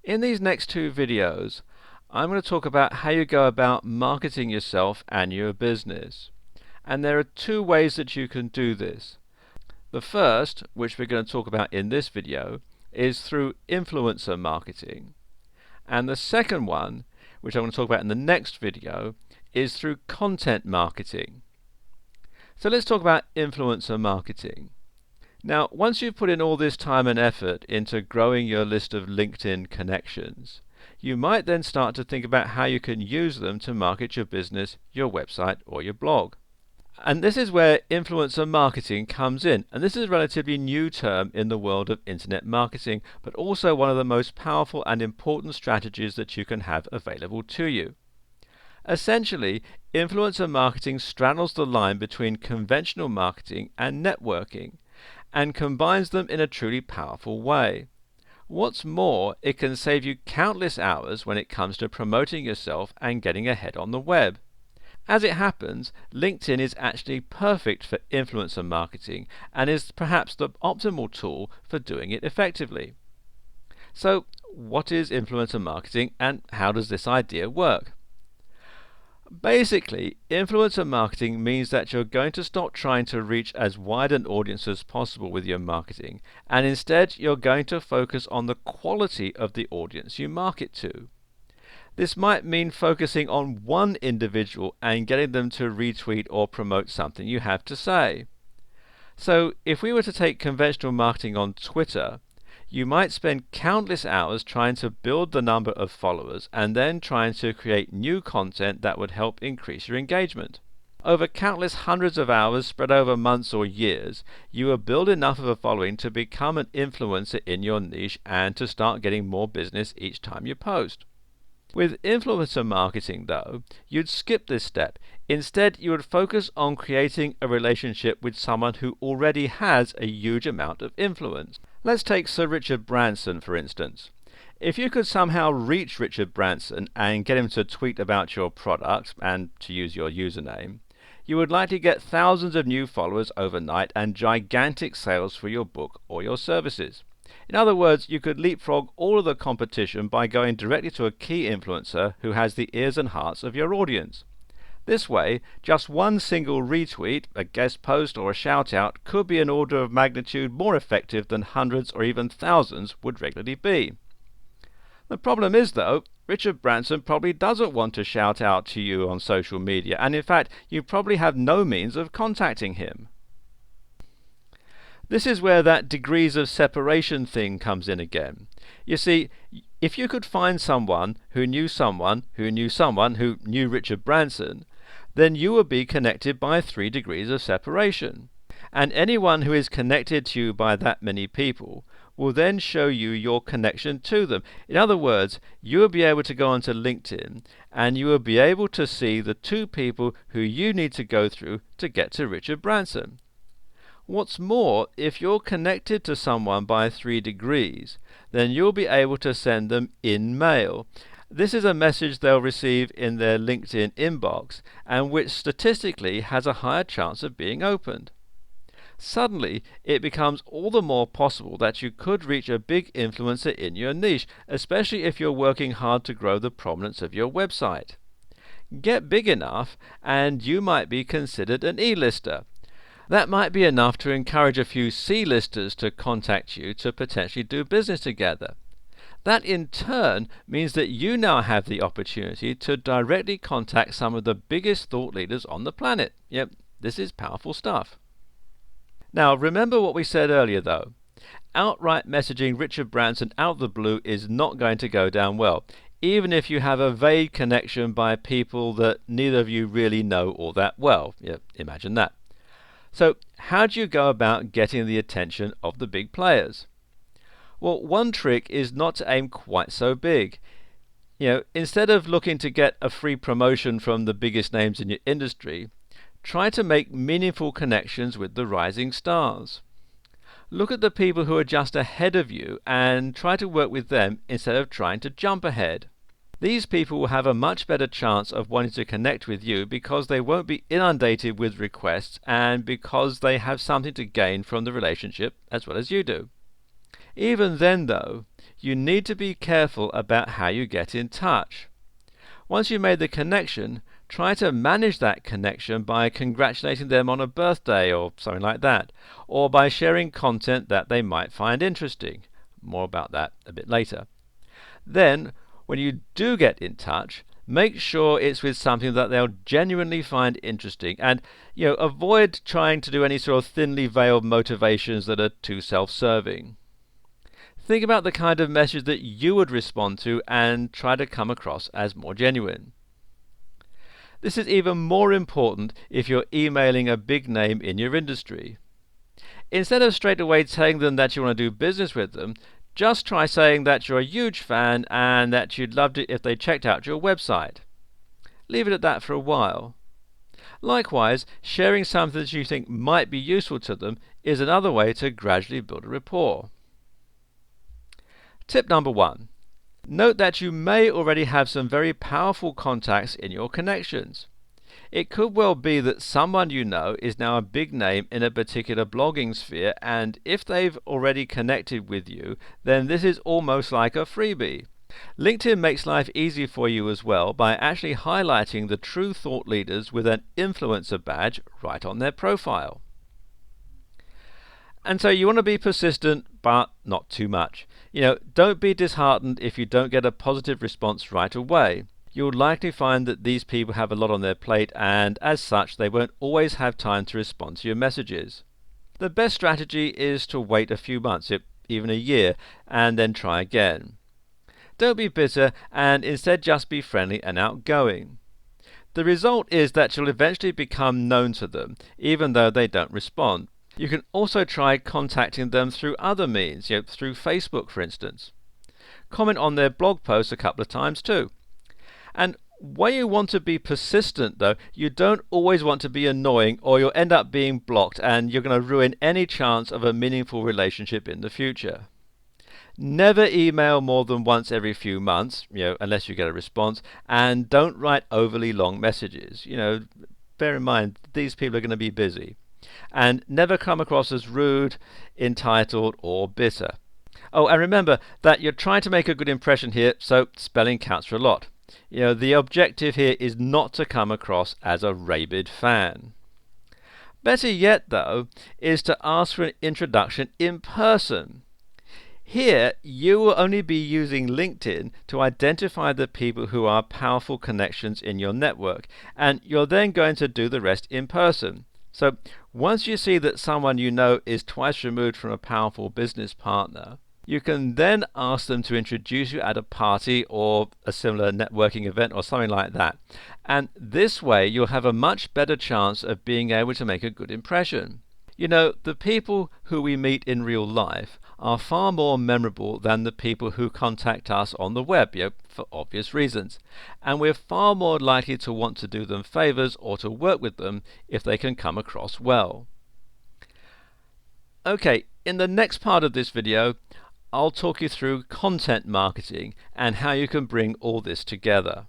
In these next two videos, I'm going to talk about how you go about marketing yourself and your business. And there are two ways that you can do this. The first, which we're going to talk about in this video, is through influencer marketing. And the second one, which I'm going to talk about in the next video, is through content marketing. So let's talk about influencer marketing. Now, once you've put in all this time and effort into growing your list of LinkedIn connections, you might then start to think about how you can use them to market your business, your website, or your blog. And this is where influencer marketing comes in. And this is a relatively new term in the world of internet marketing, but also one of the most powerful and important strategies that you can have available to you. Essentially, influencer marketing straddles the line between conventional marketing and networking, and combines them in a truly powerful way. What's more, it can save you countless hours when it comes to promoting yourself and getting ahead on the web. As it happens, LinkedIn is actually perfect for influencer marketing and is perhaps the optimal tool for doing it effectively. So, what is influencer marketing and how does this idea work? Basically, influencer marketing means that you're going to stop trying to reach as wide an audience as possible with your marketing, and instead you're going to focus on the quality of the audience you market to. This might mean focusing on one individual and getting them to retweet or promote something you have to say. So, if we were to take conventional marketing on Twitter, you might spend countless hours trying to build the number of followers and then trying to create new content that would help increase your engagement. Over countless hundreds of hours spread over months or years, you will build enough of a following to become an influencer in your niche and to start getting more business each time you post. With influencer marketing, though, you'd skip this step. Instead, you would focus on creating a relationship with someone who already has a huge amount of influence. Let's take Sir Richard Branson, for instance. If you could somehow reach Richard Branson and get him to tweet about your product and to use your username, you would likely get thousands of new followers overnight and gigantic sales for your book or your services. In other words, you could leapfrog all of the competition by going directly to a key influencer who has the ears and hearts of your audience. This way, just one single retweet, a guest post or a shout out could be an order of magnitude more effective than hundreds or even thousands would regularly be. The problem is, though, Richard Branson probably doesn't want to shout out to you on social media, and in fact, you probably have no means of contacting him. This is where that degrees of separation thing comes in again. You see, if you could find someone who knew someone who knew someone who knew Richard Branson, then you would be connected by 3 degrees of separation. And anyone who is connected to you by that many people will then show you your connection to them. In other words, you will be able to go onto LinkedIn and you will be able to see the 2 people who you need to go through to get to Richard Branson. What's more, if you're connected to someone by 3 degrees, then you'll be able to send them in mail. This is a message they'll receive in their LinkedIn inbox, and which statistically has a higher chance of being opened. Suddenly, it becomes all the more possible that you could reach a big influencer in your niche, especially if you're working hard to grow the prominence of your website. Get big enough, and you might be considered an E-lister. That might be enough to encourage a few C-listers to contact you to potentially do business together. That in turn means that you now have the opportunity to directly contact some of the biggest thought leaders on the planet. Yep, this is powerful stuff. Now remember what we said earlier though. Outright messaging Richard Branson out of the blue is not going to go down well, even if you have a vague connection by people that neither of you really know all that well. Yep, imagine that. So, how do you go about getting the attention of the big players? Well, one trick is not to aim quite so big. Instead of looking to get a free promotion from the biggest names in your industry, try to make meaningful connections with the rising stars. Look at the people who are just ahead of you and try to work with them instead of trying to jump ahead. These people will have a much better chance of wanting to connect with you because they won't be inundated with requests and because they have something to gain from the relationship as well as you do. Even then, though, you need to be careful about how you get in touch. Once you've made the connection, try to manage that connection by congratulating them on a birthday or something like that, or by sharing content that they might find interesting. More about that a bit later. Then, when you do get in touch, make sure it's with something that they'll genuinely find interesting, and avoid trying to do any sort of thinly veiled motivations that are too self-serving. Think about the kind of message that you would respond to and try to come across as more genuine. This is even more important if you're emailing a big name in your industry. Instead of straight away telling them that you want to do business with them, just try saying that you're a huge fan and that you'd love it if they checked out your website. Leave it at that for a while. Likewise, sharing something that you think might be useful to them is another way to gradually build a rapport. Tip number 1. Note that you may already have some very powerful contacts in your connections. It could well be that someone you know is now a big name in a particular blogging sphere, and if they've already connected with you, then this is almost like a freebie. LinkedIn makes life easy for you as well by actually highlighting the true thought leaders with an influencer badge right on their profile. And so you want to be persistent, but not too much. Don't be disheartened if you don't get a positive response right away. You'll likely find that these people have a lot on their plate, and as such they won't always have time to respond to your messages. The best strategy is to wait a few months, even a year, and then try again. Don't be bitter, and instead just be friendly and outgoing. The result is that you'll eventually become known to them, even though they don't respond. You can also try contacting them through other means, through Facebook for instance. Comment on their blog posts a couple of times too. And when you want to be persistent though, you don't always want to be annoying, or you'll end up being blocked and you're going to ruin any chance of a meaningful relationship in the future. Never email more than once every few months, unless you get a response, and don't write overly long messages. Bear in mind, these people are going to be busy. And never come across as rude, entitled, or bitter. Oh, and remember that you're trying to make a good impression here, so spelling counts for a lot. The objective here is not to come across as a rabid fan. Better yet, though, is to ask for an introduction in person. Here, you will only be using LinkedIn to identify the people who are powerful connections in your network, and you're then going to do the rest in person. So once you see that someone you know is twice removed from a powerful business partner, you can then ask them to introduce you at a party or a similar networking event or something like that. And this way you'll have a much better chance of being able to make a good impression. The people who we meet in real life are far more memorable than the people who contact us on the web, for obvious reasons. And we're far more likely to want to do them favors or to work with them if they can come across well. Okay, in the next part of this video, I'll talk you through content marketing and how you can bring all this together.